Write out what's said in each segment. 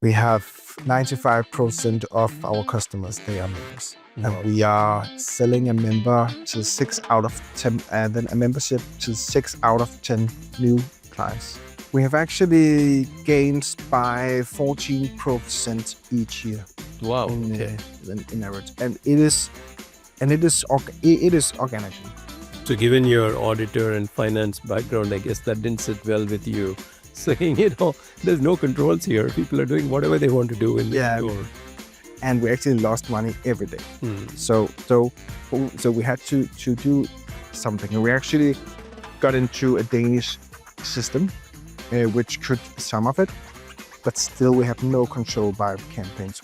We have 95% of our customers, they are members. Wow. And we are selling a member to 6 out of 10, and then a membership to 6 out of 10 new clients. We have actually gained by 14% each year Wow. in average. And it is organically. So given your auditor and finance background, I guess that didn't sit well with you. Saying, there's no controls here. People are doing whatever they want to do in the store. And we actually lost money every day. So we had to do something. And we actually got into a Danish system, which could some of it, but still we have no control by campaigns.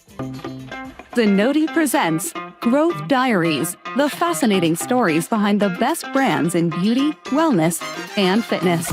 Zenoti presents Growth Diaries, the fascinating stories behind the best brands in beauty, wellness, and fitness.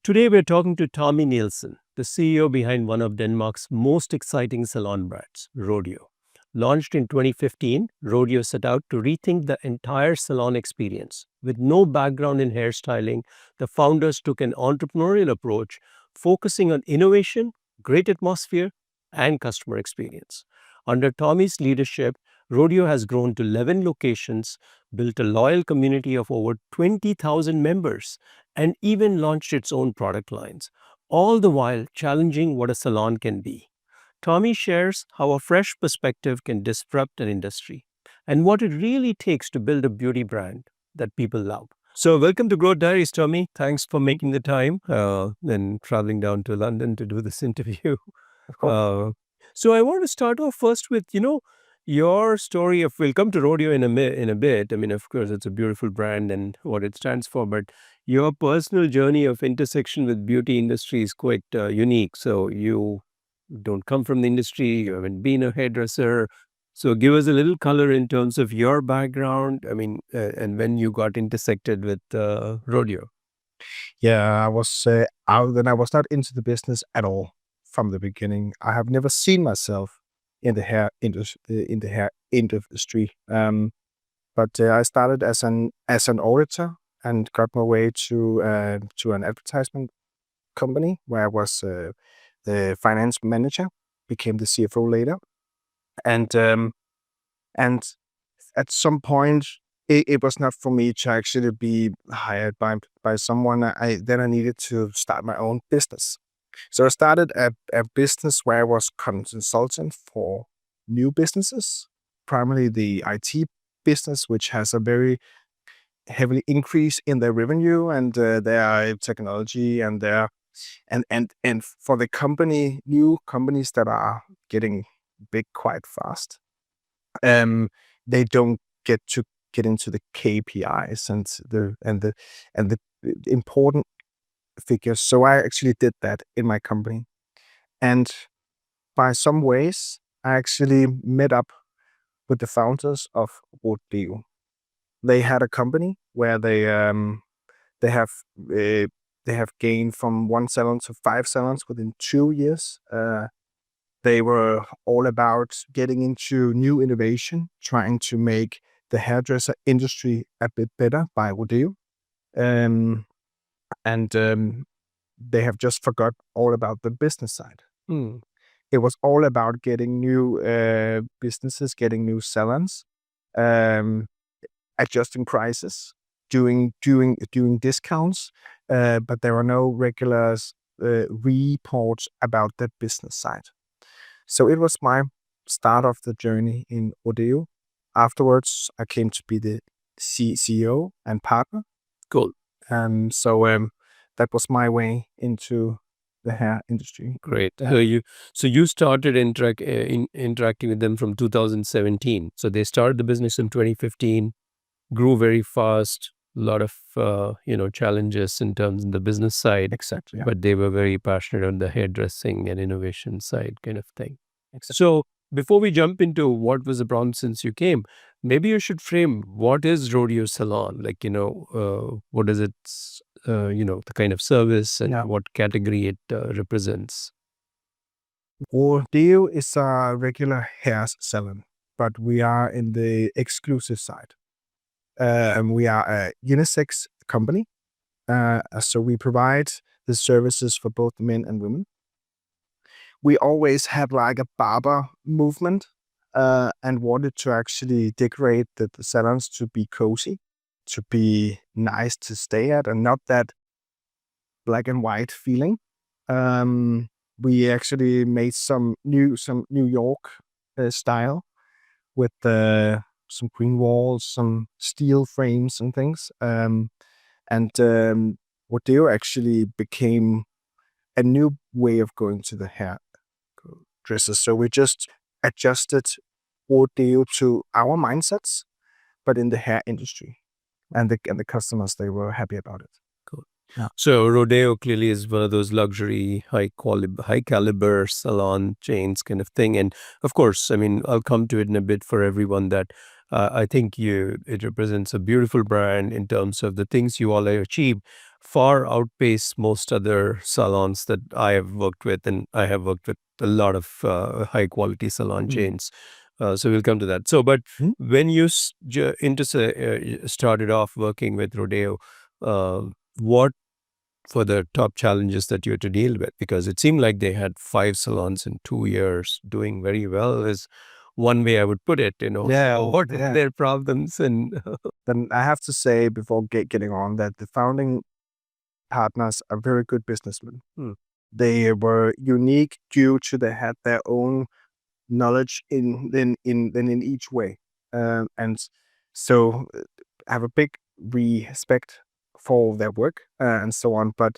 Today we're talking to Tommy Nielsen, the CEO behind one of Denmark's most exciting salon brands, Rodeo. Launched in 2015, Rodeo set out to rethink the entire salon experience. With no background in hairstyling, the founders took an entrepreneurial approach, focusing on innovation, great atmosphere, and customer experience. Under Tommy's leadership, Rodeo has grown to 11 locations, built a loyal community of over 20,000 members, and even launched its own product lines, all the while challenging what a salon can be. Tommy shares how a fresh perspective can disrupt an industry and what it really takes to build a beauty brand that people love. So, welcome to Growth Diaries, Tommy. Thanks for making the time and traveling down to London to do this interview. So, I want to start off first with, your story of, we'll come to Rodeo in a bit. I mean, of course, it's a beautiful brand and what it stands for, but your personal journey of intersection with beauty industry is quite unique. So you don't come from the industry, you haven't been a hairdresser. So give us a little color in terms of your background. I mean, and when you got intersected with Rodeo. Yeah, I was out, and I was not into the business at all from the beginning. I have never seen myself in the hair industry. But I started as an auditor and got my way to an advertisement company where I was the finance manager, became the CFO later, and at some point it was not for me to actually be hired by someone. I needed to start my own business. So I started a business where I was consultant for new businesses, primarily the IT business, which has a very heavily increase in their revenue and their technology and their and for the new companies that are getting big quite fast, they don't get into the KPIs and the important figures. So I actually did that in my company, and by some ways I actually met up with the founders of Rodeo. They had a company where they have gained from 1 salon to 5 salons within 2 years. They were all about getting into new innovation, trying to make the hairdresser industry a bit better by Rodeo. And they have just forgot all about the business side. It was all about getting new businesses, getting new salons, adjusting prices, doing discounts, but there are no regular reports about the business side. So it was my start of the journey in Rodeo. Afterwards, I came to be the CEO and partner. Cool. So that was my way into the hair industry. Great. So you started interacting with them from 2017. So they started the business in 2015. grew very fast, a lot of challenges in terms of the business side. Exactly. Yeah. But they were very passionate on the hairdressing and innovation side kind of thing. Exactly. So before we jump into what was the problem since you came, maybe you should frame what is Rodeo Salon, like, what is its, the kind of service and Yeah. what category it represents. Rodeo is a regular hair salon, but we are in the exclusive side. And we are a unisex company. So we provide the services for both men and women. We always had like a barber movement and wanted to actually decorate the salons to be cozy, to be nice to stay at, and not that black and white feeling. We actually made some New York style with some green walls, some steel frames and things. Rodeo actually became a new way of going to the hair dresses. So we just adjusted Rodeo to our mindsets, but in the hair industry. And the customers, they were happy about it. Cool. Yeah. So Rodeo clearly is one of those luxury, high caliber salon chains kind of thing. And of course, I mean, I'll come to it in a bit for everyone that I think it represents a beautiful brand in terms of the things you all have achieved far outpace most other salons that I have worked with. And I have worked with a lot of high quality salon chains. So we'll come to that. So, but when you started off working with Rodeo, what were the top challenges that you had to deal with? Because it seemed like they had 5 salons in 2 years doing very well is one way I would put it, Yeah. So what were their problems? And Then I have to say before getting on that the founding partners are very good businessmen. They were unique due to they had their own knowledge in each way, and so I have a big respect for their work and so on. But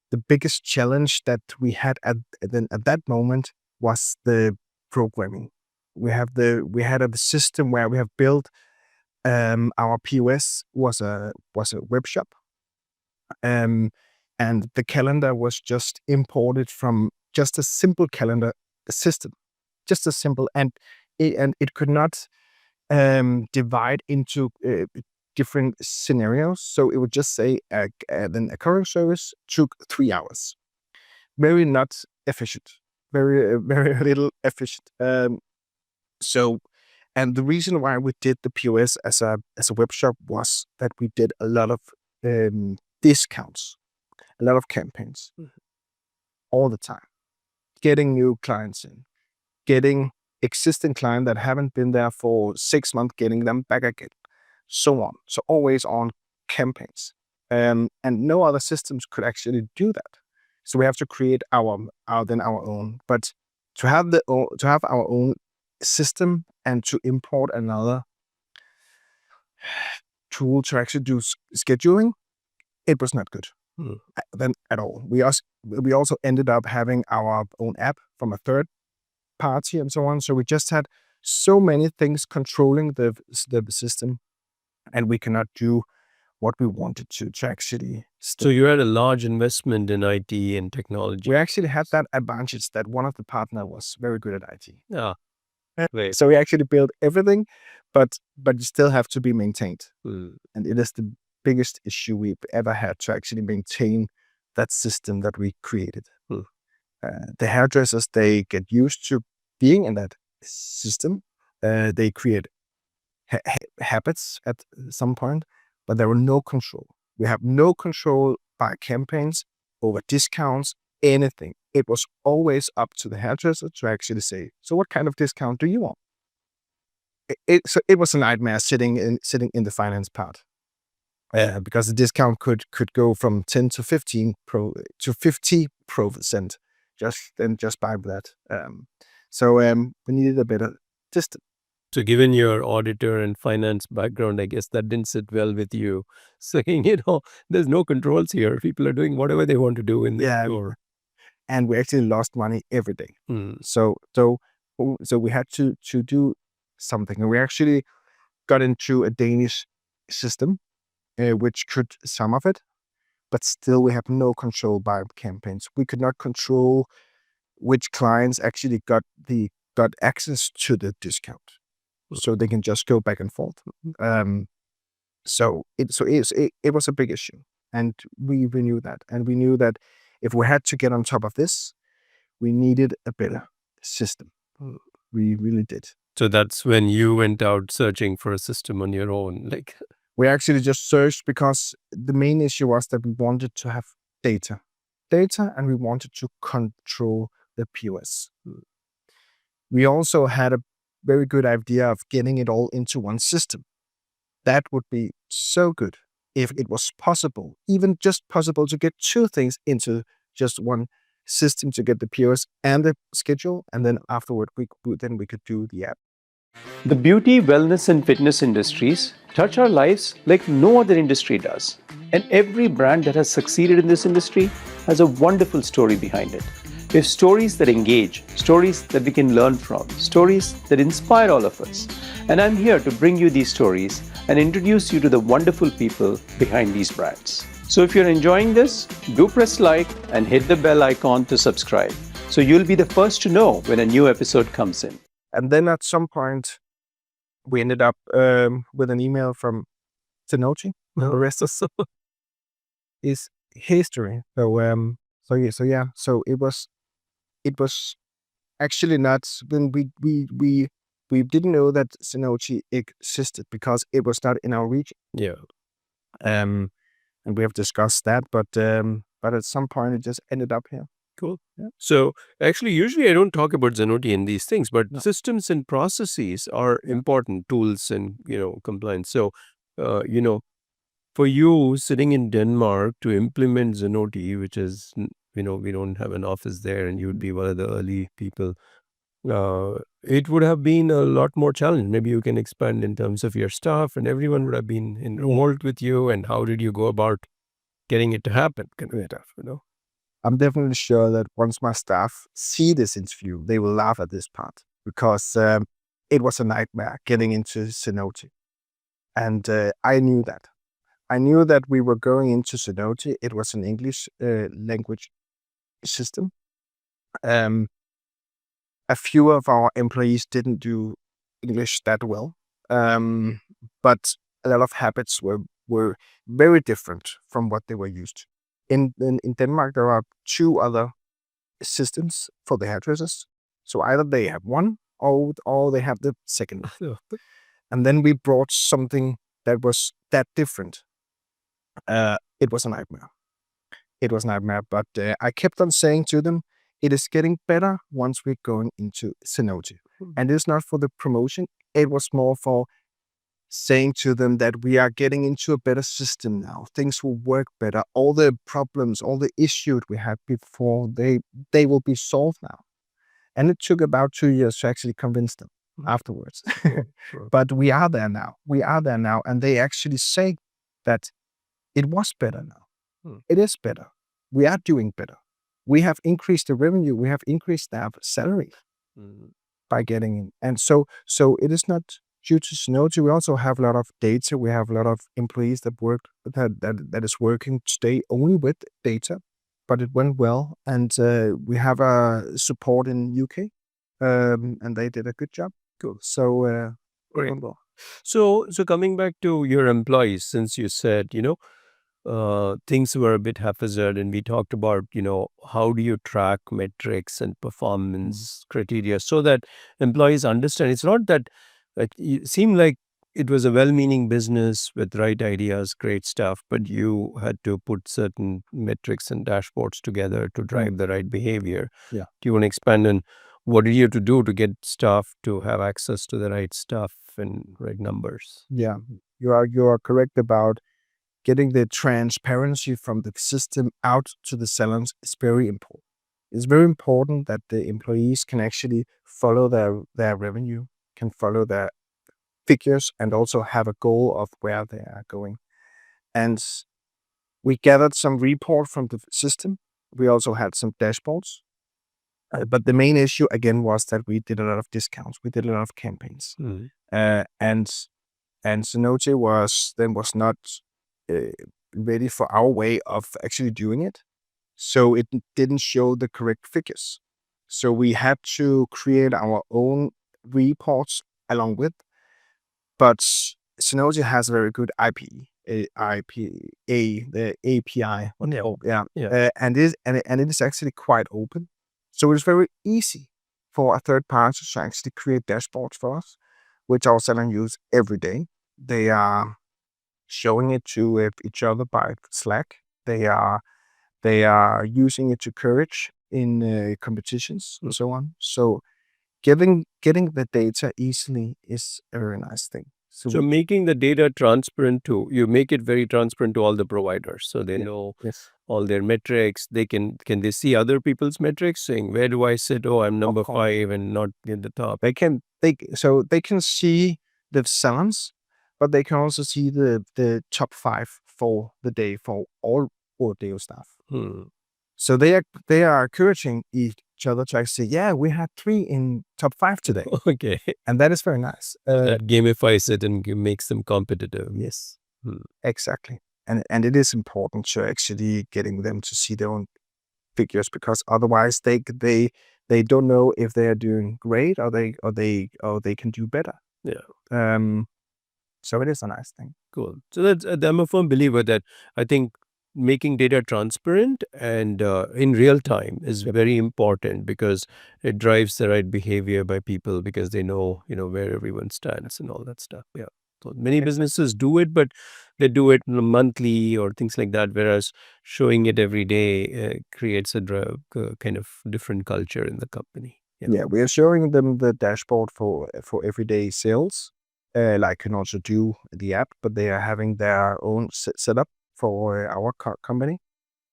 the biggest challenge that we had at that moment was the programming. We had a system where we have built our POS was a web shop. And the calendar was just imported from just a simple calendar system, just a simple, and it could not divide into different scenarios. So it would just say then a courier service took 3 hours. Very not efficient. Very little efficient. And the reason why we did the POS as a web shop was that we did a lot of discounts, a lot of campaigns all the time, getting new clients in, getting existing clients that haven't been there for 6 months, getting them back again, so on. So always on campaigns. And no other systems could actually do that. So we have to create our own. But to have our own system and to import another tool to actually do scheduling, it was not good. Then at all. We also ended up having our own app from a third party and so on. So we just had so many things controlling the system, and we cannot do what we wanted to actually. So you had a large investment in IT and technology. We actually had that advantage that one of the partner was very good at IT. Yeah. Right. So we actually built everything, but it still have to be maintained. And it is the biggest issue we've ever had to actually maintain that system that we created. The hairdressers, they get used to being in that system. They create habits at some point, but there were no control. We have no control by campaigns, over discounts, anything. It was always up to the hairdresser to actually say, so what kind of discount do you want? So it was a nightmare sitting in the finance part. Because the discount could go from 10 to 15 to 50% just by that. So we needed a better system. So given your auditor and finance background, I guess that didn't sit well with you, saying, there's no controls here. People are doing whatever they want to do in the store. And we actually lost money every day. So we had to do something. And we actually got into a Danish system, which could some of it, but still we have no control by campaigns. We could not control which clients actually got access to the discount, so they can just go back and forth. So it was a big issue, and we knew that, and we knew that if we had to get on top of this, we needed a better system. We really did. So that's when you went out searching for a system on your own. Like, We actually just searched because the main issue was that we wanted to have data, and we wanted to control the POS. We also had a very good idea of getting it all into one system. That would be so good if it was possible, even just possible, to get two things into just one system, to get the POS and the schedule, and then afterward we could do the app. the beauty, wellness, and fitness industries touch our lives like no other industry does. And every brand that has succeeded in this industry has a wonderful story behind it. We have stories that engage, stories that we can learn from, stories that inspire all of us. And I'm here to bring you these stories and introduce you to the wonderful people behind these brands. So if you're enjoying this, do press like and hit the bell icon to subscribe, so you'll be the first to know when a new episode comes in. And then at some point, we ended up with an email from Zenotti. The rest is history. So it was actually not when we didn't know that Zenotti existed because it was not in our region. Yeah. And we have discussed that, but at some point it just ended up here. Cool. Yeah. So actually, usually I don't talk about Zenotti in these things, but systems and processes are important tools and, compliance. So, for you sitting in Denmark to implement Zenotti, which is, we don't have an office there and you would be one of the early people, it would have been a lot more challenging. Maybe you can expand in terms of your staff, and everyone would have been involved with you, and how did you go about getting it to happen? Kind of stuff, I'm definitely sure that once my staff see this interview, they will laugh at this part, because it was a nightmare getting into Zenotti. And I knew that. I knew that we were going into Zenotti. It was an English language system. A few of our employees didn't do English that well, but a lot of habits were very different from what they were used to. In Denmark, there are two other systems for the hairdressers. So either they have one or they have the second. And then we brought something that was that different. It was a nightmare. But I kept on saying to them, it is getting better once we're going into Zenotti. And it's not for the promotion. It was more for saying to them that we are getting into a better system now. Things will work better. All the problems, all the issues we had before, they will be solved now. And it took about 2 years to actually convince them afterwards. Sure. But we are there now. And they actually say that it was better now. It is better. We are doing better. We have increased the revenue. We have increased our salary by getting in. And so it is not due to Zenotti. We also have a lot of data. We have a lot of employees that is working today only with data, but it went well. And we have a support in UK, and they did a good job. Cool. So Great. went well. So coming back to your employees, since you said, things were a bit haphazard, and we talked about, how do you track metrics and performance criteria so that employees understand. It's not that it seemed like it was a well-meaning business with right ideas, great stuff, but you had to put certain metrics and dashboards together to drive the right behavior. Yeah. Do you want to expand on what did you have to do to get staff to have access to the right stuff and right numbers? Yeah, you are correct about getting the transparency from the system out to the salons is very important. It's very important that the employees can actually follow their revenue, can follow their figures, and also have a goal of where they are going. And we gathered some report from the system. We also had some dashboards. But the main issue again was that we did a lot of discounts. We did a lot of campaigns. And and Synology was not ready for our way of actually doing it, so it didn't show the correct figures. So we had to create our own reports along with, but Synology has very good the API. And it is actually quite open, so it's very easy for a third party to actually create dashboards for us, which our sellers use every day. They are showing it to each other by Slack. They are using it to courage in competitions and so on. So getting the data easily is a very nice thing. So making the data transparent you make it very transparent to all the providers, so they know yes, all their metrics. They can they see other people's metrics, saying, where do I sit? Oh, I'm number 5 and not in the top. they can see the sellers, but they can also see the top 5 for the day for all Rodeo staff. So they are encouraging each other to actually say, yeah, we had 3 in top 5 today. Okay. And that is very nice. That gamifies it and makes them competitive. Yes, exactly. And it is important to actually getting them to see their own figures, because otherwise they don't know if they are doing great or they can do better. Yeah. So it is a nice thing. Cool. So that's I'm a firm believer that I think making data transparent and in real time is very important, because it drives the right behavior by people, because they know where everyone stands and all that stuff. Yeah. So many businesses do it, but they do it monthly or things like that, whereas showing it every day creates a kind of different culture in the company. Yeah, we are showing them the dashboard for everyday sales. Like can also do the app, but they are having their own setup for our company.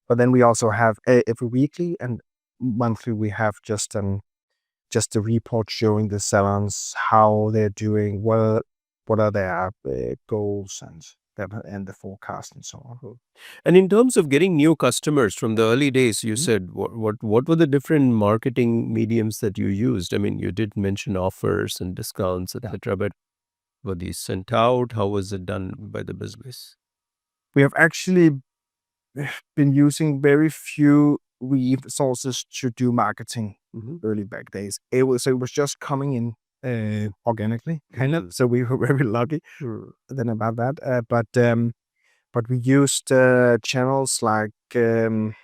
But then we also have every weekly and monthly we have just a report showing the salons how they're doing, what are their goals and the forecast and so on. And in terms of getting new customers from the early days, you said what were the different marketing mediums that you used? I mean, you did mention offers and discounts, etc. But were these sent out? How was it done by the business? We have actually been using very few resources to do marketing early back days. It was just coming in organically, kind of. So we were very lucky then about that. But we used channels like Facebook,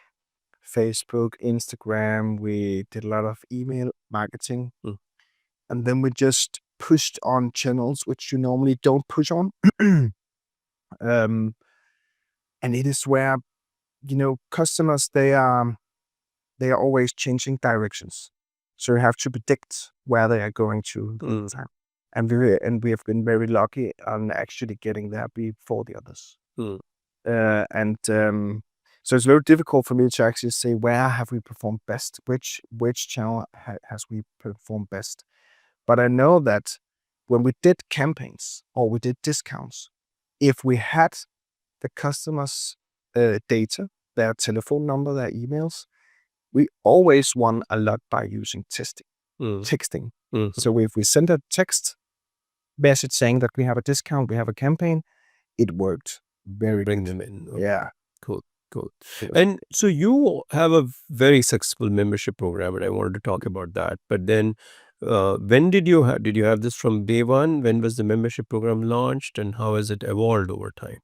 Instagram. We did a lot of email marketing, and then we just pushed on channels which you normally don't push on. And it is where customers they are always changing directions, so you have to predict where they are going to all the time. And we have been very lucky on actually getting there before the others. So it's very difficult for me to actually say where have we performed best, which channel has we performed best. But I know that when we did campaigns or we did discounts, if we had the customers' data, their telephone number, their emails, we always won a lot by using texting. So if we send a text message saying that we have a discount, we have a campaign, it worked very Bring good. them in. Okay. Yeah. Cool. And so you have a very successful membership program, and I wanted to talk about that. But then when did you have this from day one? When was the membership program launched, and how has it evolved over time?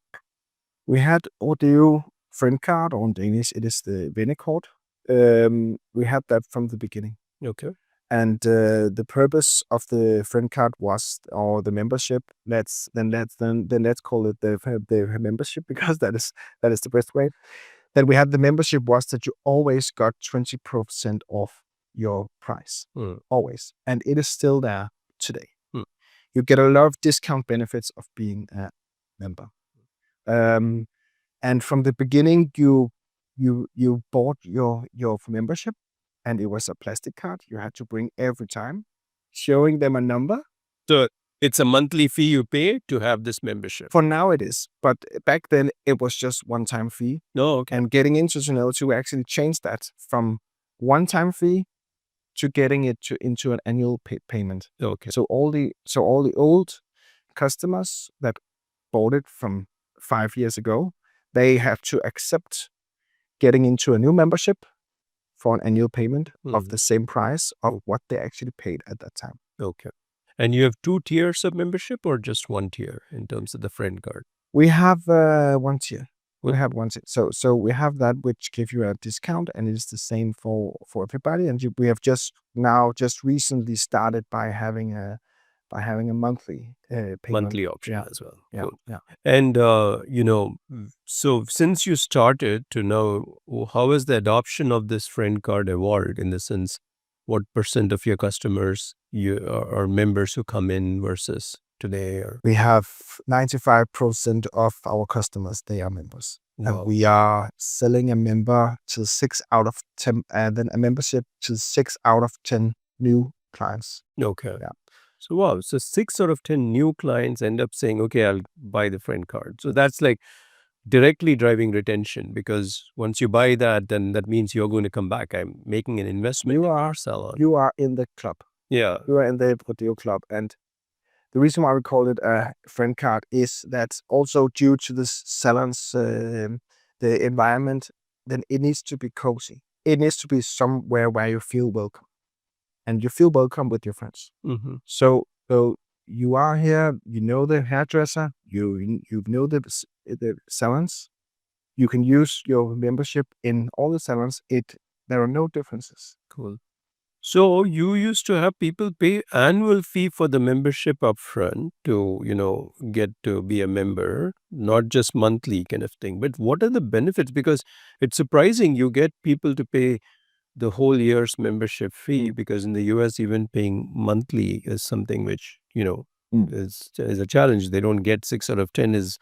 We had Rodeo friend card, or in Danish it is the vennekort. We had that from the beginning. Okay. And the purpose of the friend card was, or the membership. Let's call it the membership, because that is the best way. Then we had the membership was that you always got 20% off your price, always, and it is still there today. You get a lot of discount benefits of being a member. And from the beginning, you bought your membership, and it was a plastic card you had to bring every time, showing them a number. So it's a monthly fee you pay to have this membership. For now it is, but back then it was just one-time fee. No, okay. And getting into Synology, we actually changed that from one-time fee to getting it into an annual payment. Okay. So all the old customers that bought it from 5 years ago, they have to accept getting into a new membership for an annual payment of the same price of what they actually paid at that time. Okay. And you have 2 tiers of membership or just 1 tier in terms of the friend card? We have 1 tier. We What- have 1 tier. So we have that which give you a discount, and it's the same for everybody. And we have just recently started by having a monthly payment. Monthly option Yeah. as well. Yeah. Cool. Yeah. And, so since you started to now, how has the adoption of this friend card evolved in the sense, what % of your customers are members who come in versus today? Or We have 95% of our customers, they are members. Wow. And we are selling a member to 6 out of 10, and then a membership to 6 out of 10 new clients. Okay. Yeah. So wow, so 6 out of 10 new clients end up saying, okay, I'll buy the friend card. So that's like directly driving retention, because once you buy that, then that means you're going to come back. I'm making an investment in our salon. You are in the club. Yeah. You are in the Rodeo club. And the reason why we call it a friend card is that also due to the salon's the environment, then it needs to be cozy. It needs to be somewhere where you feel welcome. And you feel welcome with your friends. Mm-hmm. So you are here, you know the hairdresser, you know the salons. You can use your membership in all the salons. There are no differences. Cool. So you used to have people pay annual fee for the membership upfront to, get to be a member, not just monthly kind of thing. But what are the benefits? Because it's surprising you get people to pay the whole year's membership fee, because in the US, even paying monthly is something which, is a challenge. They don't get 6 out of 10 is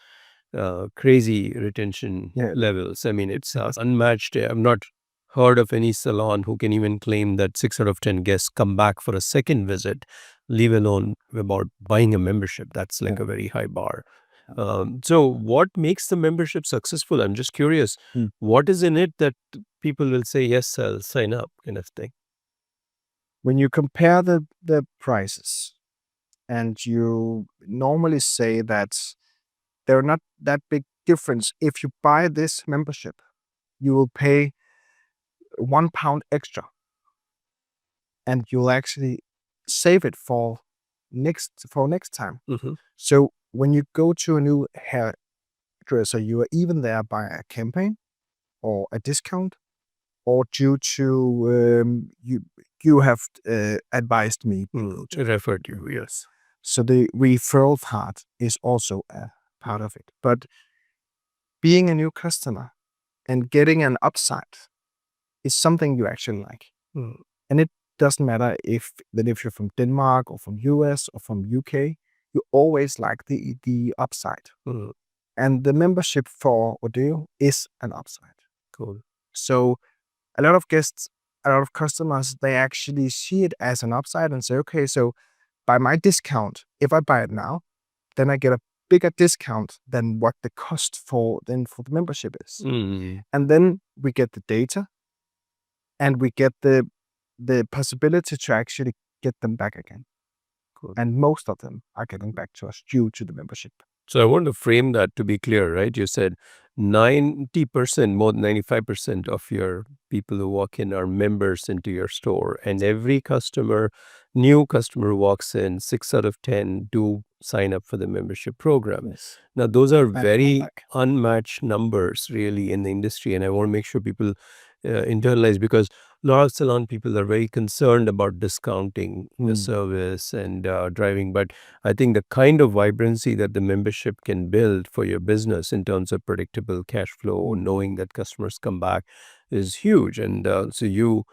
crazy retention levels. I mean, it's unmatched. I've not heard of any salon who can even claim that 6 out of 10 guests come back for a second visit, leave alone about buying a membership. That's like a very high bar. So what makes the membership successful? I'm just curious. What is in it that people will say, yes, I'll sign up kind of thing? When you compare the prices, and you normally say that there are not that big difference. If you buy this membership, you will pay £1 extra, and you'll actually save it for next time. Mm-hmm. So when you go to a new hairdresser, you are even there by a campaign or a discount, or due to you have advised me. Referred you, yes. So the referral part is also a part of it. But being a new customer and getting an upside is something you actually like. And it doesn't matter if you're from Denmark or from US or from UK, you always like the upside. And the membership for Rodeo is an upside. Cool. So a lot of guests, a lot of customers, they actually see it as an upside and say, okay, so by my discount, if I buy it now, then I get a bigger discount than what the cost for the membership is. And then we get the data, and we get the possibility to actually get them back again. Cool. And most of them are getting back to us due to the membership. So I want to frame that to be clear, right? You said 90%, more than 95% of your people who walk in are members into your store. And every new customer walks in, 6 out of 10 do sign up for the membership program. Yes. Now, those are very unmatched numbers really in the industry. And I want to make sure people internalize, because a lot of salon people are very concerned about discounting the service and driving. But I think the kind of vibrancy that the membership can build for your business in terms of predictable cash flow, knowing that customers come back, is huge. And so you,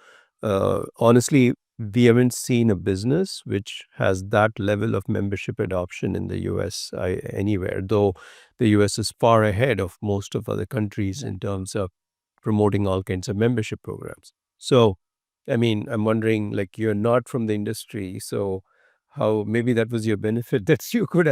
honestly, we haven't seen a business which has that level of membership adoption in the US anywhere, though the US is far ahead of most of other countries in terms of promoting all kinds of membership programs. So, I mean, I'm wondering, like, you're not from the industry, so how maybe that was your benefit, that you could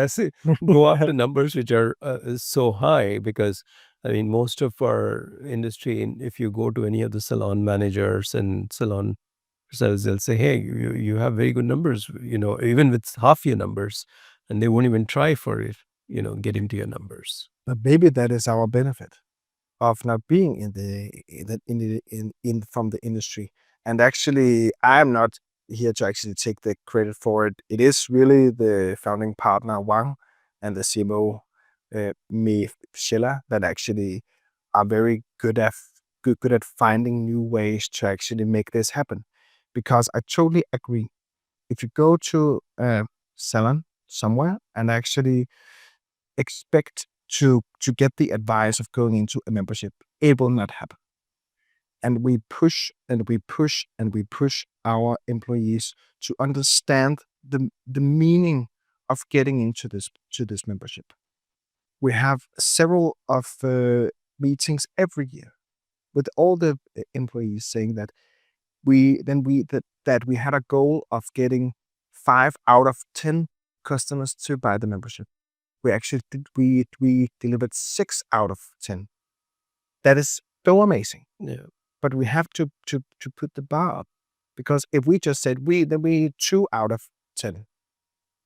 go after numbers which are so high, because I mean, most of our industry, if you go to any of the salon managers and salon sellers, they'll say, hey, you have very good numbers, even with half your numbers, and they won't even try for it, get into your numbers. But maybe that is our benefit of not being in from the industry. And actually, I'm not here to actually take the credit for it. It is really the founding partner Wang and the CMO Mi Schiller that actually are very good at finding new ways to actually make this happen. Because I totally agree. If you go to Salon somewhere and actually expect to get the advice of going into a membership, it will not happen. And we push and we push and we push our employees to understand the meaning of getting into this membership. We have several of meetings every year with all the employees saying that we had a goal of getting 5 out of 10 customers to buy the membership. We actually we delivered 6 out of 10. That is so amazing. Yeah. But we have to put the bar up, because if we just said then we 2 out of 10,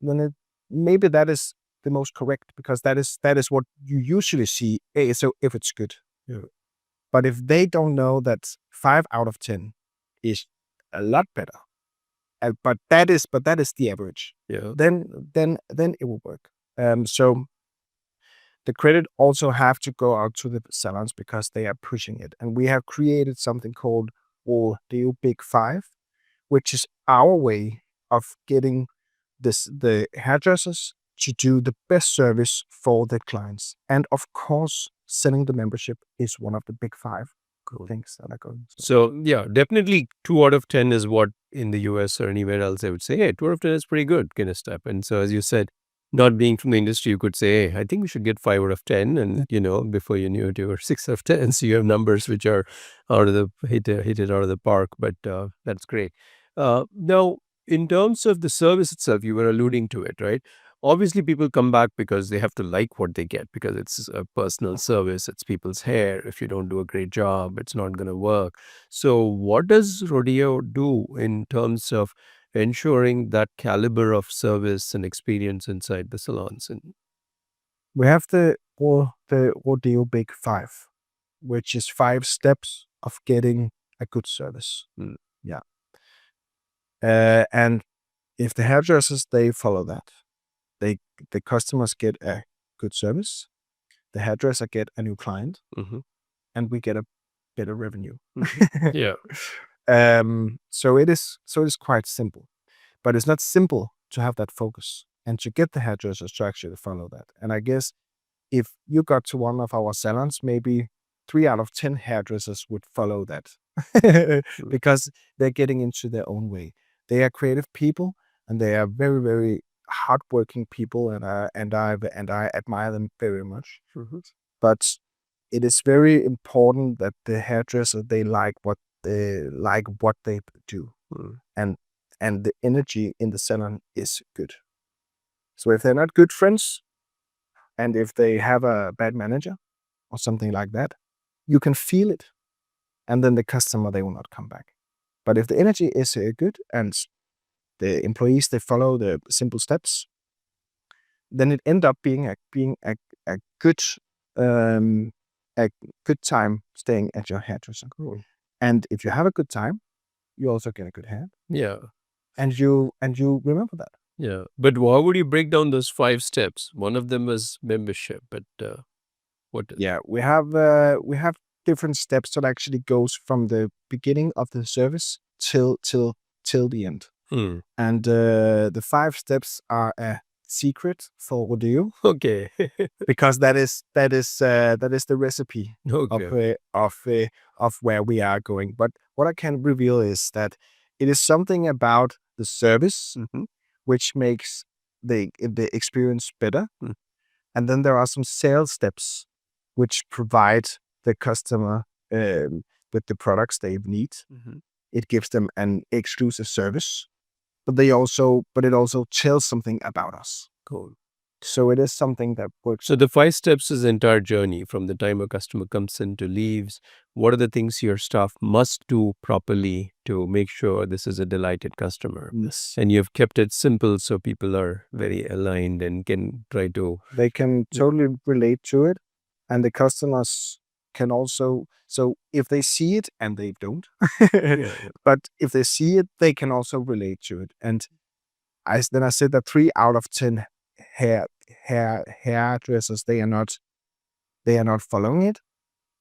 then maybe that is the most correct, because that is what you usually see. So if it's good, Yeah. But if they don't know that 5 out of 10 is a lot better, but that is the average, Yeah. then it will work. So the credit also have to go out to the salons, because they are pushing it. And we have created something called Rodeo Big Five, which is our way of getting the hairdressers to do the best service for their clients. And of course, selling the membership is one of the big 5 things that are going. So yeah, definitely 2 out of 10 is what in the US or anywhere else I would say, hey, 2 out of 10 is pretty good kind of stuff. And so as you said, not being from the industry, you could say, hey, I think we should get 5 out of 10. And before you knew it, you were 6 out of 10. So you have numbers which are out of the hit it out of the park. But that's great. Now, in terms of the service itself, you were alluding to it, right? Obviously, people come back because they have to like what they get, because it's a personal service. It's people's hair. If you don't do a great job, it's not going to work. So what does Rodeo do in terms of ensuring that caliber of service and experience inside the salons? And We have the Rodeo Big Five, which is 5 steps of getting a good service. Mm. Yeah. And if the hairdressers, they follow that, the customers get a good service, the hairdresser get a new client, and we get a better revenue. Yeah. So it is quite simple, but it's not simple to have that focus and to get the hairdressers to actually follow that. And I guess if you got to one of our salons, maybe 3 out of 10 hairdressers would follow that, because they're getting into their own way. They are creative people, and they are very, very hardworking people, and I admire them very much. But it is very important that the hairdresser, they like what they do, and the energy in the salon is good. So if they're not good friends, and if they have a bad manager or something like that, you can feel it, and then the customer, they will not come back. But if the energy is good, and the employees, they follow the simple steps, then it end up being a good a good time staying at your hairdresser. And if you have a good time, you also get a good hair. Yeah. And you remember that. Yeah. But how would you break down those 5 steps? One of them was membership, but what? Yeah, we have different steps that actually goes from the beginning of the service till the end. And the 5 steps are a secret for Rodeo. Okay. Because that is the recipe Okay. of where we are going. But what I can reveal is that it is something about the service which makes the experience better. And then there are some sales steps which provide the customer with the products they need. It gives them an exclusive service, but it also tells something about us. Cool. So it is something that works. So the 5 steps is the entire journey from the time a customer comes in to leaves. What are the things your staff must do properly to make sure this is a delighted customer? Yes. And you've kept it simple so people are very aligned and can try to. They can totally relate to it, and the customers can also. So if they see it, and they don't, but if they see it, they can also relate to it. And I said that 3 out of 10 hairdressers, they are not following it,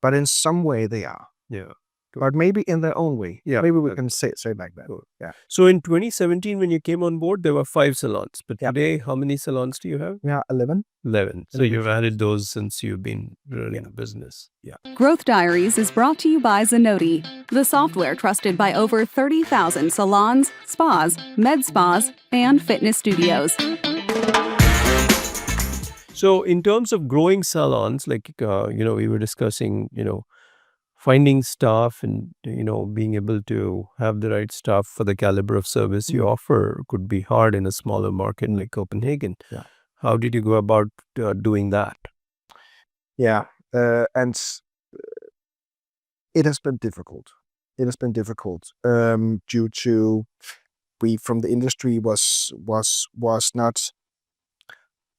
but in some way they are. Yeah. But maybe in their own way. Yeah. Maybe we can say it like that. Yeah. So in 2017, when you came on board, there were 5 salons. But Yeah. today, how many salons do you have? Yeah, 11. 11. So 11. you've added those since you've been running the business. Yeah. Growth Diaries is brought to you by Zenoti, the software trusted by over 30,000 salons, spas, med spas, and fitness studios. So in terms of growing salons, like, we were discussing, finding staff and, being able to have the right staff for the caliber of service you offer could be hard in a smaller market like Copenhagen. Yeah. How did you go about doing that? Yeah. And it has been difficult. It has been difficult due to we from the industry was not,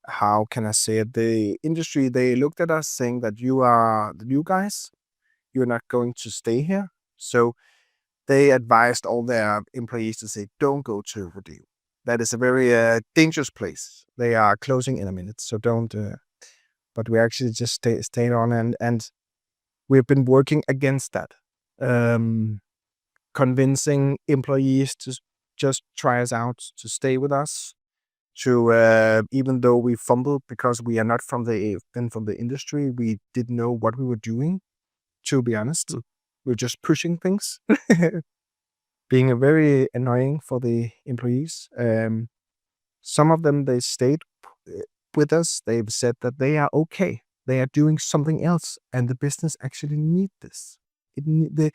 how can I say it? The industry, they looked at us saying that you are the new guys, you're not going to stay here. So they advised all their employees to say, don't go to Rodeo. That is a very dangerous place. They are closing in a minute, so don't. But we actually just stayed on, and we've been working against that, convincing employees to just try us out, to stay with us, to even though we fumbled because we are not from the industry, we didn't know what we were doing. To be honest, we're just pushing things, being very annoying for the employees. Some of them, they stayed with us. They've said that they are okay. They are doing something else, and the business actually need this. The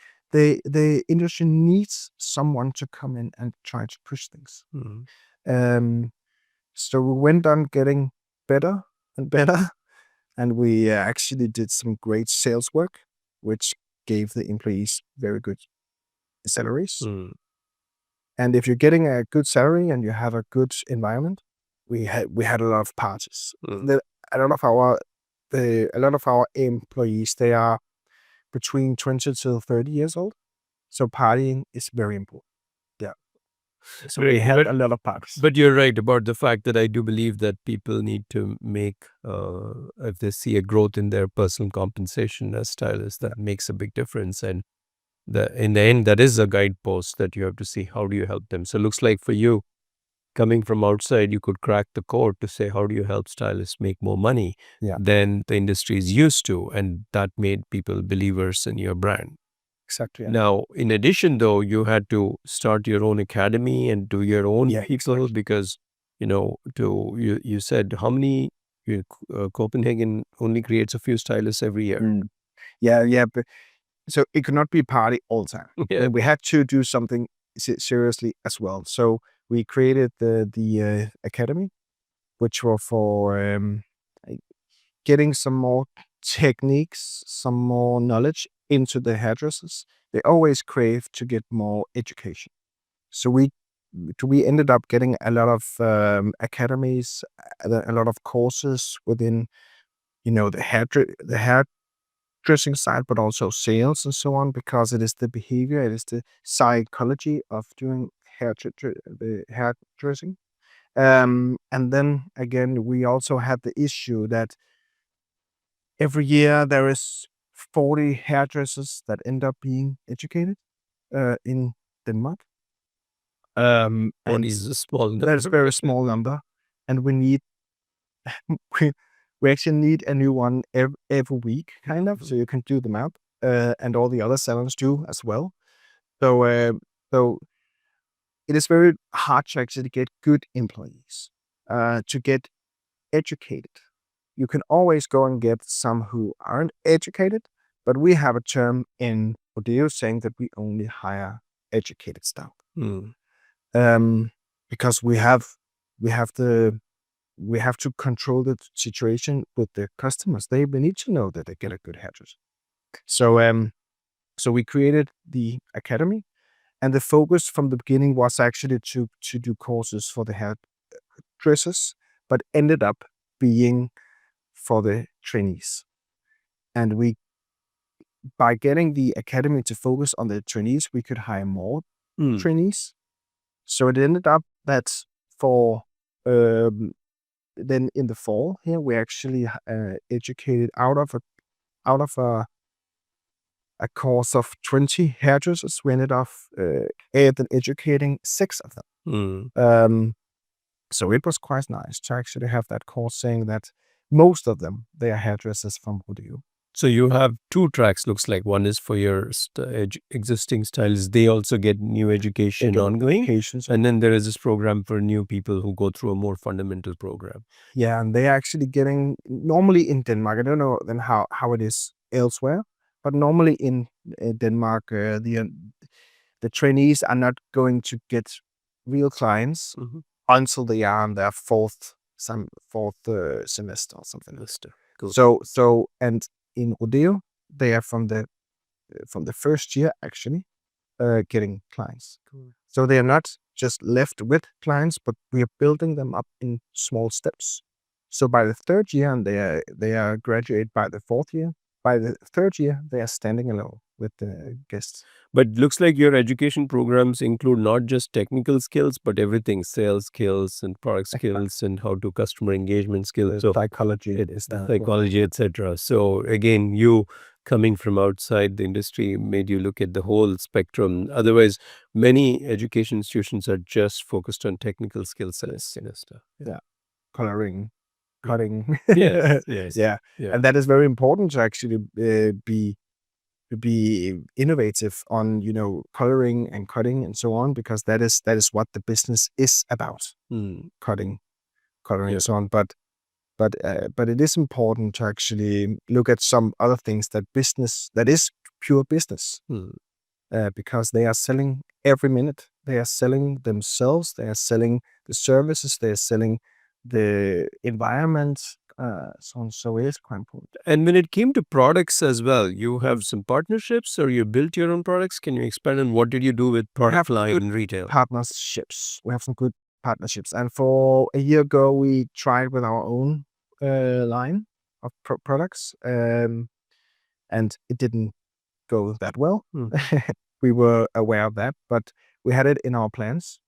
industry needs someone to come in and try to push things. So we went on getting better and better, and we actually did some great sales work, which gave the employees very good salaries. And if you're getting a good salary and you have a good environment, we had a lot of parties. A lot of our employees, they are between 20 to 30 years old. So partying is very important. Yeah. So we had a lot of parties. But you're right about the fact that I do believe that people need to make, if they see a growth in their personal compensation as stylists, that makes a big difference. And in the end, that is a guidepost that you have to see how do you help them. So it looks like for you, coming from outside, you could crack the code to say, how do you help stylists make more money than the industry is used to? And that made people believers in your brand. Exactly. Yeah. Now, in addition, though, you had to start your own academy and do your own people because, you said how many, Copenhagen only creates a few stylists every year. Yeah. But, so it could not be party all the time. We had to do something seriously as well. So we created the academy, which were for getting some more techniques, some more knowledge into the hairdressers. They always crave to get more education. So we ended up getting a lot of academies, a lot of courses within, the hairdressing side, but also sales and so on, because it is the behavior, it is the psychology of doing the hairdressing. And then again, we also had the issue that every year there is 40 hairdressers that end up being educated in Denmark. 40 is a small number. That's a very small number, and we need we actually need a new one every week, kind of. So you can do the math, and all the other salons do as well. So it is very hard to actually get good employees to get educated. You can always go and get some who aren't educated, but we have a term in Rodeo saying that we only hire educated staff. Because we have the we have to control the situation with the customers. They need to know that they get a good hairdresser. So we created the academy, and the focus from the beginning was actually to do courses for the hairdressers, but ended up being for the trainees. And by getting the academy to focus on the trainees, we could hire more trainees. So it ended up that for then in the fall here, we actually educated out of a course of 20 hairdressers. We ended up educating 6 of them. So it was quite nice to actually have that course, saying that most of them, they are hairdressers from Rodeo. So you have 2 tracks, looks like. One is for your existing stylists. They also get new education ongoing. And then there is this program for new people who go through a more fundamental program. Yeah, and they're actually getting, normally in Denmark, I don't know then how it is elsewhere, but normally in Denmark, the trainees are not going to get real clients until they are on their fourth semester or something. Cool. So and in Rodeo, they are from the first year actually getting clients. Cool. So they are not just left with clients, but we are building them up in small steps. So by the 3rd year, and they are graduate by the 4th year. By the 3rd year, they are standing alone with the guests. But looks like your education programs include not just technical skills, but everything: sales skills and product skills and how to customer engagement skills. So psychology, etc. So again, you coming from outside the industry made you look at the whole spectrum. Otherwise, many education institutions are just focused on technical skill sets and stuff. Yeah, coloring, cutting. Yes. Yeah, and that is very important to actually be innovative on, coloring and cutting and so on, because that is what the business is about. Cutting, coloring, and so on. But it is important to actually look at some other things that is pure business, because they are selling every minute. They are selling themselves. They are selling the services. They are selling the environment. So it is quite important. And when it came to products as well, you have some partnerships, or you built your own products. Can you expand on what did you do with product line in retail? Partnerships. We have some good partnerships. And for a year ago, we tried with our own line of products, and it didn't go that well. We were aware of that, but we had it in our plans,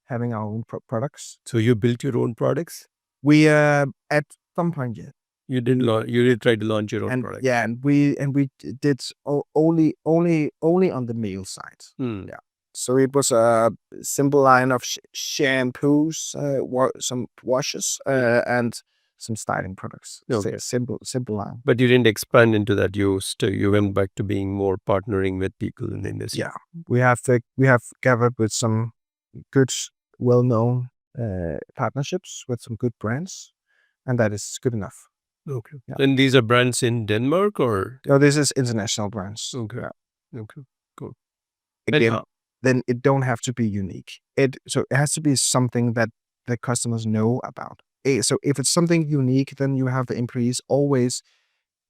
having our own products. So you built your own products? We at some point, yeah. You did try to launch your own product. Yeah, and we did only on the male side. Yeah. So it was a simple line of shampoos, some washes, and some styling products. Okay. So simple line. But you didn't expand into that. You went back to being more partnering with people in the industry. Yeah, we have gathered with some good, well-known partnerships with some good brands, and that is good enough. Okay. Yeah. And these are brands in Denmark, or? No, this is international brands. Okay. Yeah. Okay. Cool. Again, then it don't have to be unique. So it has to be something that the customers know about. So if it's something unique, then you have the employees always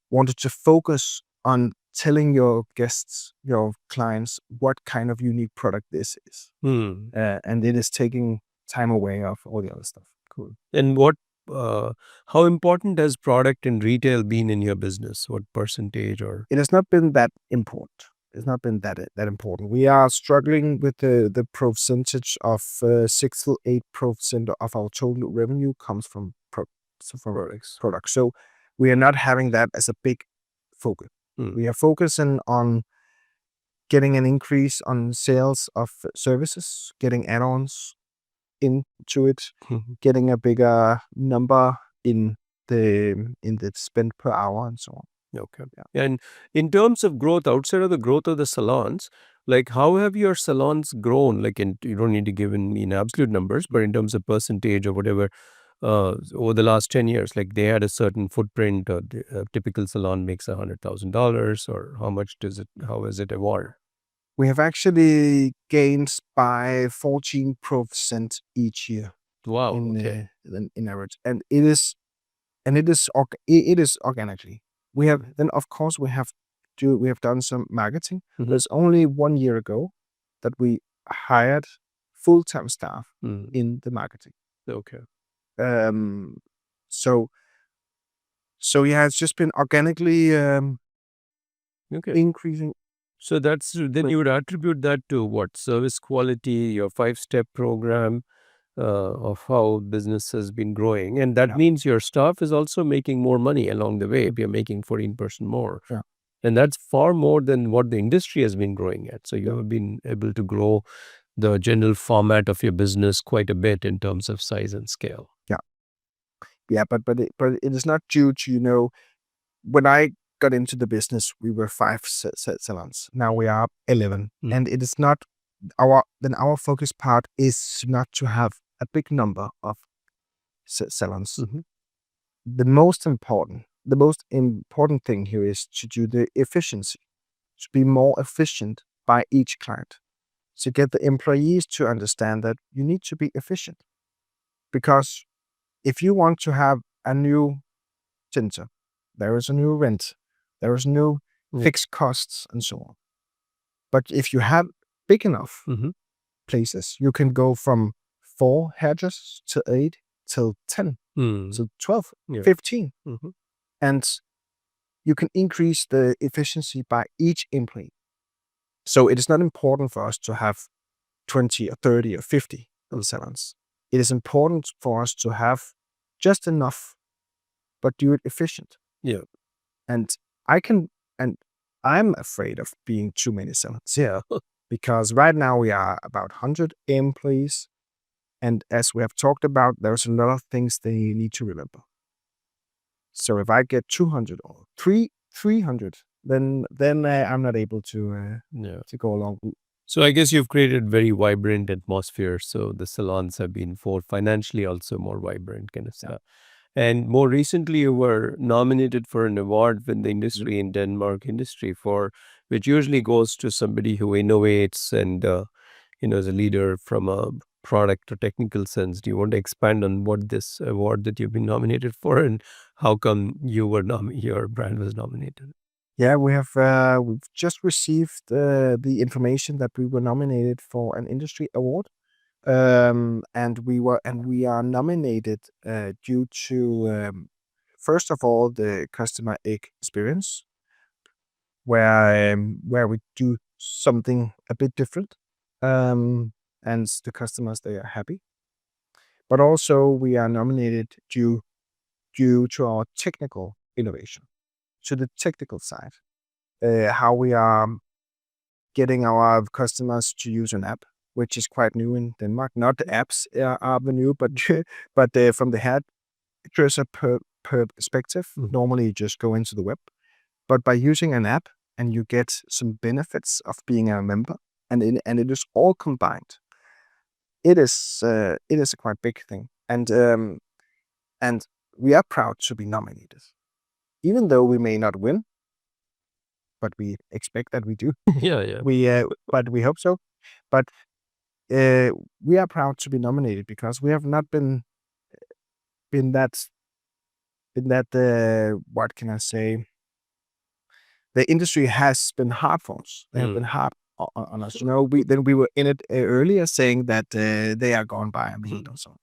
wanted to focus on telling your guests, your clients, what kind of unique product this is. And it is taking time away of all the other stuff. Cool. And how important has product in retail been in your business? What percentage? Or it has not been that important. It's not been that important. We are struggling with the percentage of 6 to 8% of our total revenue comes from products. So we are not having that as a big focus. We are focusing on getting an increase on sales of services, getting add-ons into it, getting a bigger number in the spend per hour and so on. Okay. Yeah. And in terms of growth, outside of the growth of the salons, like how have your salons grown? Like, you don't need to give in absolute numbers, but in terms of percentage or whatever, over the last 10 years, like they had a certain footprint, or a typical salon makes $100,000, or how has it evolved? We have actually gained by 14% each year. Wow. in Okay. in average, and it is it is organically. We have then of course we have done some marketing. Mhm. There's only 1 year ago that we hired full-time staff Mm. in the marketing. Okay. Um, so yeah, it's just been organically Okay. increasing. So that's then you would attribute that to what? Service quality, your 5-step program of how business has been growing. And that Yeah. means your staff is also making more money along the way if you're making 14% more. Yeah. And that's far more than what the industry has been growing at. So you Yeah. have been able to grow the general format of your business quite a bit in terms of size and scale. Yeah, but it is not due to when I got into the business, we were 5 salons. Now we are 11, Mm. and it is not our focus part is not to have a big number of salons. Mhm. The most important thing here is to do the efficiency, to be more efficient by each client, to get the employees to understand that you need to be efficient. Because if you want to have a new center, there is a new rent, there is new Yeah. fixed costs and so on. But if you have big enough Mhm. places, you can go from 4 hairdressers to 8 till 10 Mm. to 12, Yeah. 15. Mhm. And you can increase the efficiency by each employee. So it is not important for us to have 20 or 30 or 50 salons. It is important for us to have just enough, but do it efficient. Yeah. And I can, and I'm afraid of being too many salons. Yeah. Because right now we are about 100 employees. And as we have talked about, there's a lot of things they need to remember. So if I get 200 or 300, then I'm not able Yeah. to go along. So I guess you've created very vibrant atmosphere. So the salons have been for financially also more vibrant kind of stuff. And more recently, you were nominated for an award with the industry in Denmark industry for which usually goes to somebody who innovates and is a leader from a product or technical sense. Do you want to expand on what this award that you've been nominated for and how come your brand was nominated? Yeah, we've just received the information that we were nominated for an industry award. And we are nominated due to first of all the customer experience, where we do something a bit different, and the customers they are happy. But also we are nominated due to our technical innovation, to the technical side, how we are getting our customers to use an app, which is quite new in Denmark. Not the apps are the new, but from the hairdresser perspective, normally you just go into the web. But by using an app and you get some benefits of being a member, and it is all combined, it is a quite big thing. And we are proud to be nominated, even though we may not win, but we expect that we do. Yeah. But we hope so. But we are proud to be nominated because we have not been that what can I say? The industry has been hard for us. They have been hard on us. We were in it earlier, saying that they are gone by a minute or so.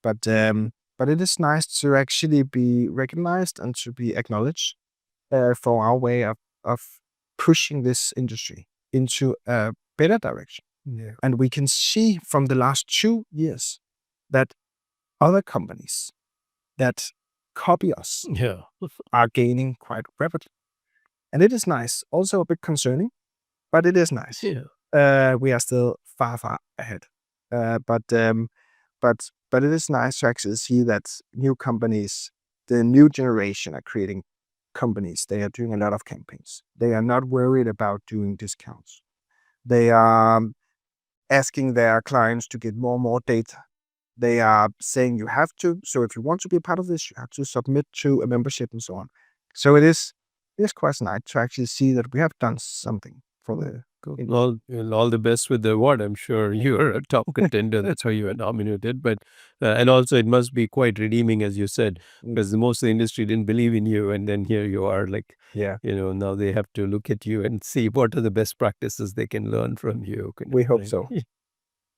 But it is nice to actually be recognized and to be acknowledged for our way of pushing this industry into a better direction. Yeah. And we can see from the last 2 years that other companies that copy us Yeah. are gaining quite rapidly. And it is nice. Also a bit concerning, but it is nice. Yeah. We are still far ahead. But it is nice to actually see that new companies, the new generation are creating companies. They are doing a lot of campaigns. They are not worried about doing discounts. They are asking their clients to get more and more data. They are saying you have to. So if you want to be a part of this, you have to submit to a membership and so on. So it is quite nice to actually see that we have done something for the Cool. All the best with the award. I'm sure you're a top contender. That's why you were nominated. But and also it must be quite redeeming, as you said, because most of the industry didn't believe in you, and then here you are. Like, now they have to look at you and see what are the best practices they can learn from you. We hope so.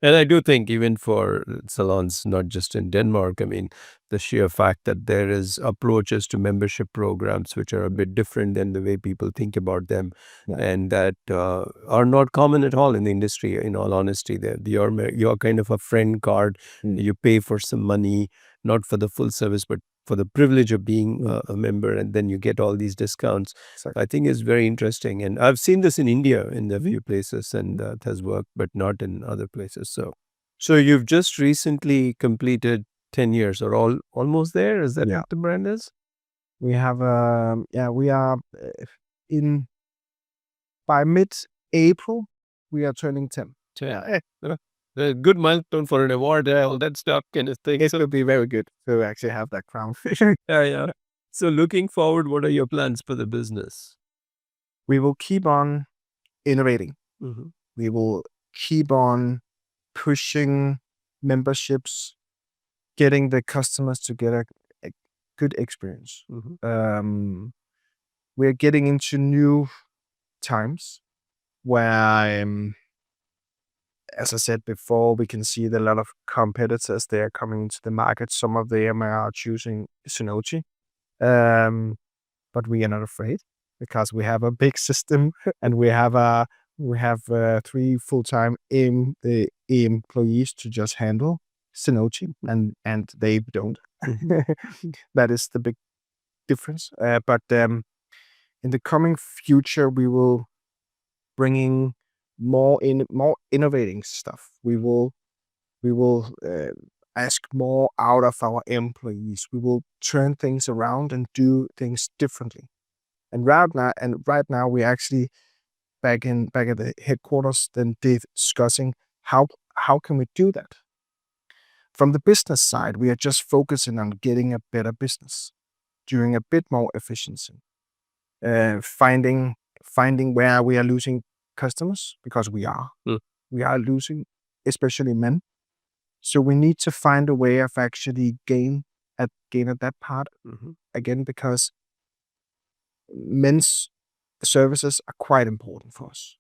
And I do think even for salons, not just in Denmark, I mean, the sheer fact that there is approaches to membership programs which are a bit different than the way people think about them, and that are not common at all in the industry. In all honesty, you're kind of a friend card. You pay for some money, not for the full service, but for the privilege of being a member, and then you get all these discounts. I think is very interesting, and I've seen this in India in a few places, and it has worked, but not in other places. So you've just recently completed 10 years, or almost there. Is that what the brand is? We have we are in by mid-April we are turning 10. A good milestone for an award, all that stuff kind of thing. It will be very good to actually have that crown. Yeah. So looking forward, what are your plans for the business? We will keep on innovating. We will keep on pushing memberships, getting the customers to get a good experience. We're getting into new times where, as I said before, we can see that a lot of competitors, they are coming into the market. Some of them are choosing Synology. But we are not afraid because we have a big system and we have 3 full-time employees to just handle Synology, and they don't. That is the big difference. But in the coming future, we will bringing more innovating stuff. We will ask more out of our employees. We will turn things around and do things differently. And right now we're actually back at the headquarters then discussing how can we do that. From the business side, we are just focusing on getting a better business, doing a bit more efficiency, finding where we are losing customers, because we are losing, especially men. So we need to find a way of actually gain at that part again, because men's services are quite important for us.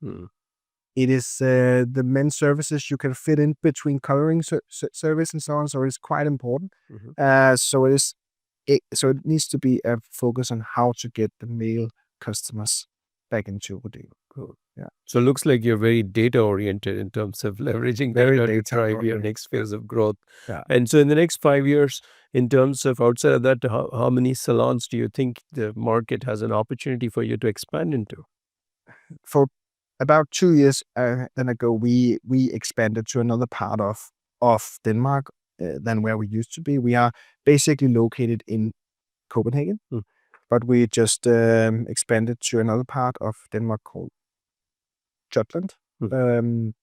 It is the men's services you can fit in between coloring service and so on, so it's quite important. So it needs to be a focus on how to get the male customers back into Rodeo. Cool. Yeah. So it looks like you're very data oriented in terms of leveraging data to drive your next phase of growth. Yeah. And so in the next 5 years, in terms of outside of that, how many salons do you think the market has an opportunity for you to expand into? For about 2 years ago, we expanded to another part of Denmark than where we used to be. We are basically located in Copenhagen, but we just expanded to another part of Denmark called Jutland, and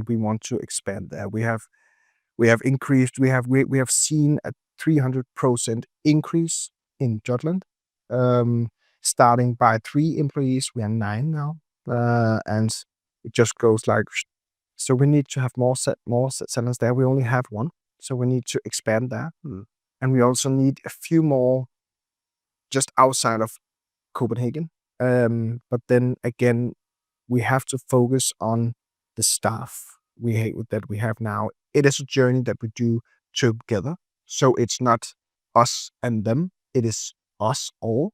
we want to expand there. We have increased. We have seen a 300% increase in Jutland. Starting by 3 employees, we are 9 now, and it just goes like. So we need to have more salons there. We only have 1, so we need to expand there, and we also need a few more just outside of Copenhagen. But then again, we have to focus on the staff that we have now. It is a journey that we do together. So it's not us and them, it is us all.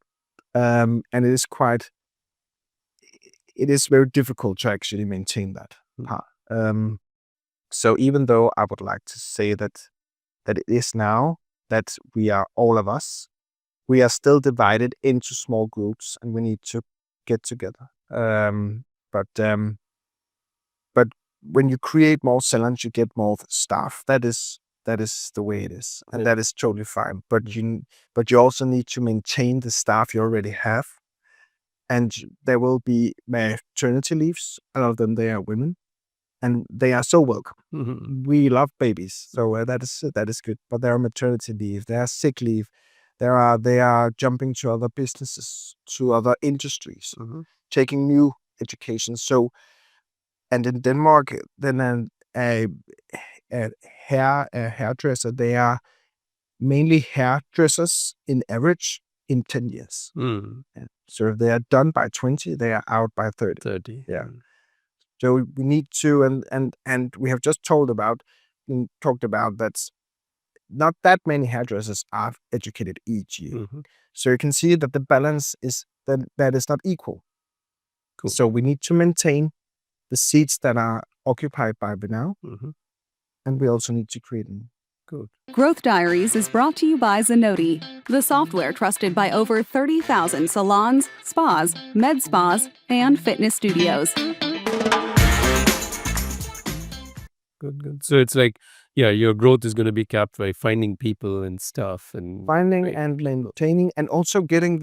And it is very difficult to actually maintain that part. So even though I would like to say that it is now that we are all of us, we are still divided into small groups and we need to get together. But when you create more salons, you get more staff. That is the way it is, and that is totally fine. But you also need to maintain the staff you already have, and there will be maternity leaves. A lot of them, they are women, and they are so welcome. We love babies, so that is good. But there are maternity leave, there are sick leave, they are jumping to other businesses, to other industries, taking new education. So And in Denmark, then a, a hairdresser, they are mainly hairdressers in average in 10 years. Yeah. So if they are done by 20, they are out by 30. 30. Yeah. So we need to, and we have just talked about that not that many hairdressers are educated each year. So you can see that the balance is that is not equal. Cool. So we need to maintain the seats that are occupied by now, and we also need to create them. Good. Growth Diaries is brought to you by Zenoti, the software trusted by over 30,000 salons, spas, med spas, and fitness studios. Good. So it's like, yeah, your growth is going to be capped by finding people and stuff, and Finding and maintaining, and also getting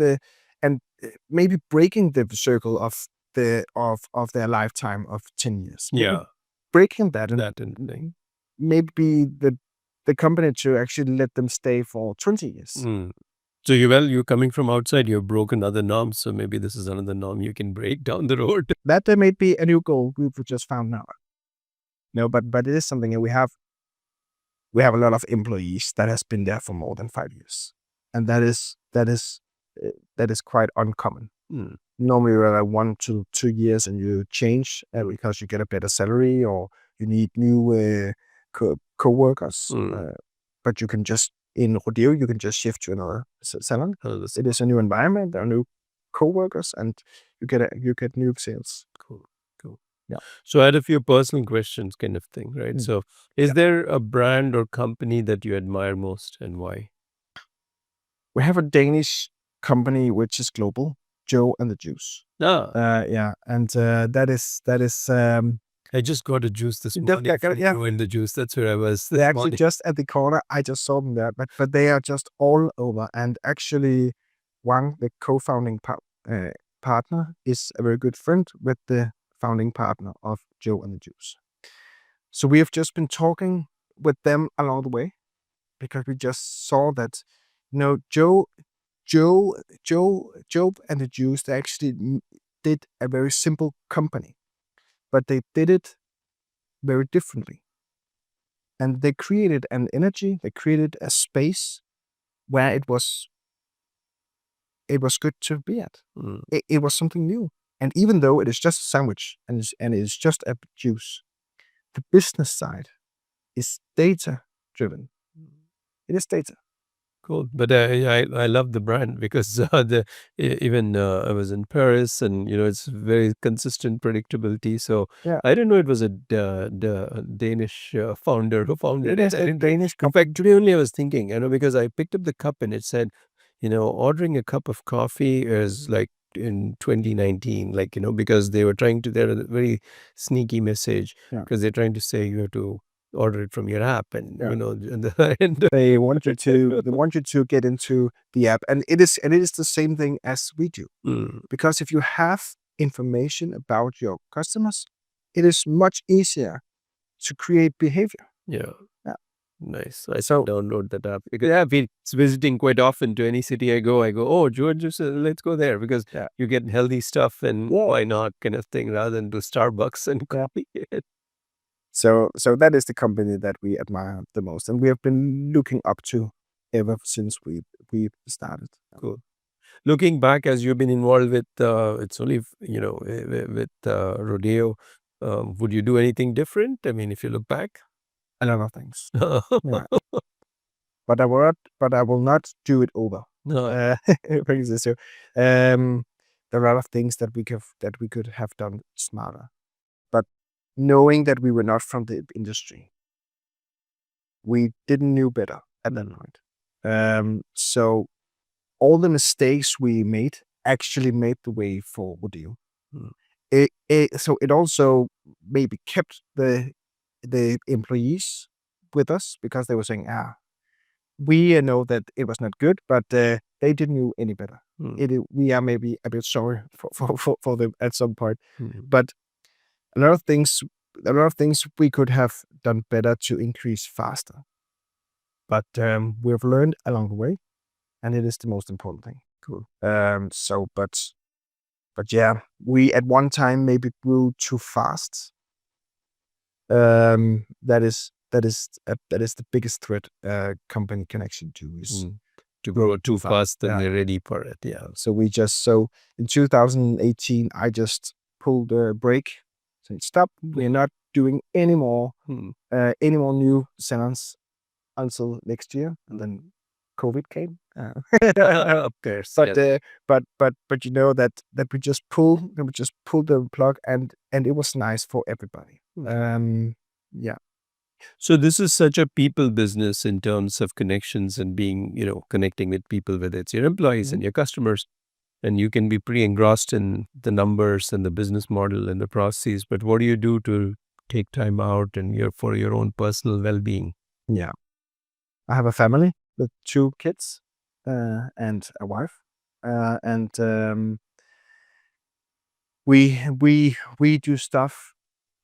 maybe breaking the circle of their lifetime of 10 years. Maybe breaking that and maybe the company to actually let them stay for 20 years. So you're coming from outside, you've broken other norms, so maybe this is another norm you can break down the road. That may be a new goal we've just found now. No, but it is something that we have a lot of employees that has been there for more than 5 years, and that is quite uncommon. Normally you're like 1 to 2 years and you change because you get a better salary or you need new co-workers. But you can just, in Rodeo, you can just shift to another salon. It is a new environment, there are new co-workers, and you get new sales. Cool. Yeah. So I had a few personal questions kind of thing, right? So is there a brand or company that you admire most, and why? We have a Danish company which is global, Joe and the Juice. And that is I just got a juice this morning. Joe and the Juice. That's where I was. They're actually just at the corner. I just saw them there, but they are just all over. And actually, Wang, the co-founding partner, is a very good friend with the founding partner of Joe and the Juice. So we have just been talking with them along the way, because we just saw that, Joe and the Juice, they actually did a very simple company, but they did it very differently. And they created an energy, they created a space where it was good to be at. It was something new. And even though it is just a sandwich and it is just a juice, the business side is data driven. It is data. Cool. But I love the brand because even I was in Paris, and it's very consistent predictability. So I didn't know it was a Danish founder who founded it. It is a Danish In fact, today only I was thinking, because I picked up the cup and it said, ordering a cup of coffee is like in 2019, because they were they're a very sneaky message, because they're trying to say you have to order it from your app, and they want you to get into the app, and it is the same thing as we do. Because if you have information about your customers, it is much easier to create behavior. Nice. I download that app because I've been visiting quite often to any city I go. Oh, George, let's go there because you get healthy stuff, and why not, kind of thing, rather than do Starbucks and copy it. So that is the company that we admire the most, and we have been looking up to ever since we started. Cool. Looking back, as you've been involved with, it's only with Rodeo, would you do anything different? I mean, if you look back, a lot of things. But I will not do it over. No. There are a lot of things that we could have done smarter. But knowing that we were not from the industry, we didn't know better at that point. So all the mistakes we made actually made the way for Rodeo. So it also maybe kept the employees with us, because they were saying, we know that it was not good, but they didn't know any better. We are maybe a bit sorry for them at some point, but a lot of things we could have done better to increase faster. But we've learned along the way, and it is the most important thing. Cool. But yeah, we at one time maybe grew too fast, That is the biggest threat a company can actually do is to grow too fast and Yeah. they're ready for it. Yeah. So in 2018 I just pulled a break. So stop. We're not doing any more new salons until next year, and then COVID came. Of course. But yes. but you know that we just pulled the plug, and it was nice for everybody. Yeah. So this is such a people business in terms of connections and being, connecting with people, whether it's your employees and your customers, and you can be pretty engrossed in the numbers and the business model and the processes. But what do you do to take time out and for your own personal well-being? Yeah. I have a family with 2 kids and a wife, and we do stuff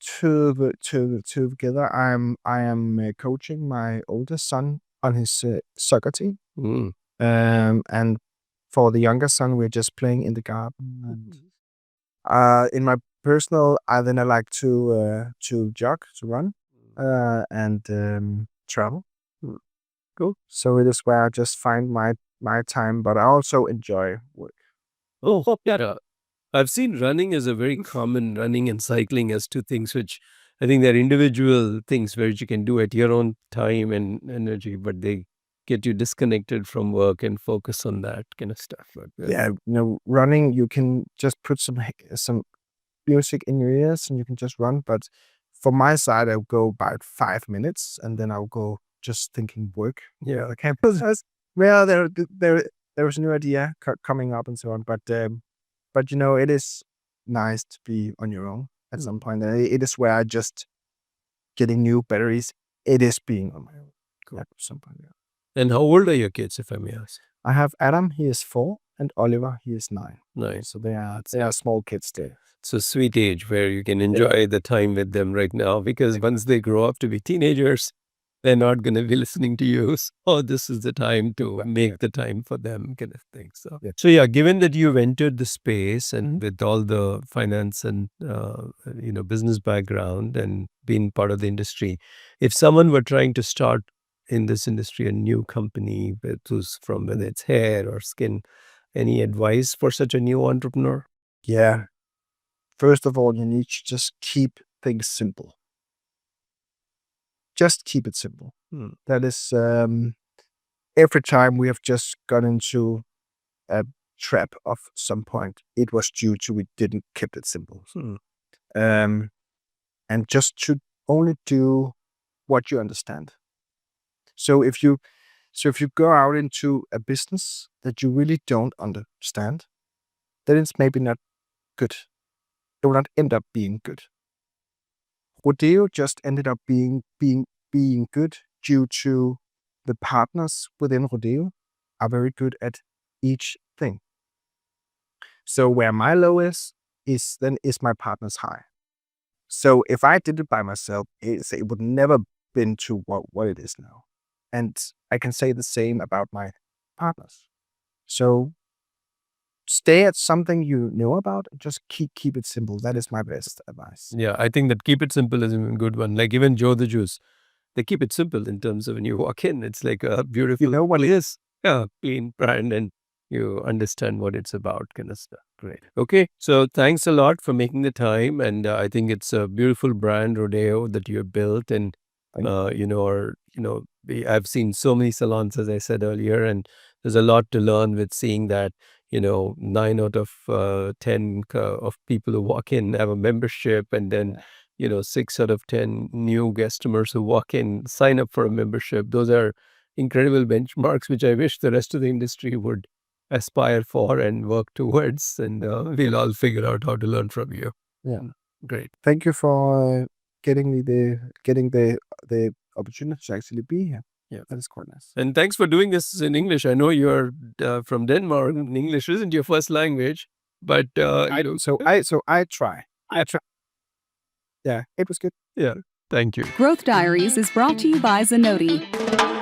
together. I am coaching my oldest son on his soccer team, and for the younger son, we're just playing in the garden. And in my personal, I like to jog, to run, and travel. Cool. So it is where I just find my time, but I also enjoy work. Oh, yeah. I've seen running as a very common running and cycling as two things which I think they're individual things where you can do at your own time and energy, but they get you disconnected from work and focus on that kind of stuff. But, Yeah, running, you can just put some music in your ears and you can just run. But for my side, I'll go about 5 minutes and then I'll go just thinking work. Yeah. Okay. Well, there was a new idea coming up and so on. But it is nice to be on your own at some point. It is where I just getting new batteries. It is being on my own. Cool. At some point. Yeah. And how old are your kids, if I may ask? I have Adam, he is 4, and Oliver, he is 9. Nice. So they are small kids there. It's a sweet age where you can enjoy the time with them right now, because once they grow up to be teenagers, they're not going to be listening to you. So this is the time to make the time for them, kind of thing. So yeah, given that you've entered the space and with all the finance and business background and being part of the industry, if someone were trying to start in this industry, a new company, who's from whether it's hair or skin, any advice for such a new entrepreneur? Yeah. First of all, you need to just keep things simple. Just keep it simple. That is, every time we have just got into a trap of some point, it was due to we didn't keep it simple. And just to only do what you understand. So if you go out into a business that you really don't understand, then it's maybe not good. It will not end up being good. Rodeo just ended up being good due to the partners within Rodeo are very good at each thing. So where my low is my partner's high. So if I did it by myself, it would never been to what it is now. And I can say the same about my partners. So stay at something you know about and just keep it simple. That is my best advice. Yeah, I think that keep it simple is a good one. Like even Joe the Juice, they keep it simple in terms of when you walk in, it's like a beautiful, You know what it is? Yeah, clean brand and you understand what it's about, kind of stuff. Great. Okay, so thanks a lot for making the time, and I think it's a beautiful brand, Rodeo, that you have built, and I've seen so many salons, as I said earlier, and there's a lot to learn with seeing that 9 out of 10 of people who walk in have a membership, and then 6 out of 10 new customers who walk in sign up for a membership. Those are incredible benchmarks, which I wish the rest of the industry would aspire for and work towards. And we'll all figure out how to learn from you. Yeah. Great. Thank you for getting the opportunity to actually be here. Yeah, that is quite nice. And thanks for doing this in English. I know you're from Denmark, and English isn't your first language, but I try. Yeah, it was good. Yeah, thank you. Growth Diaries is brought to you by Zenoti.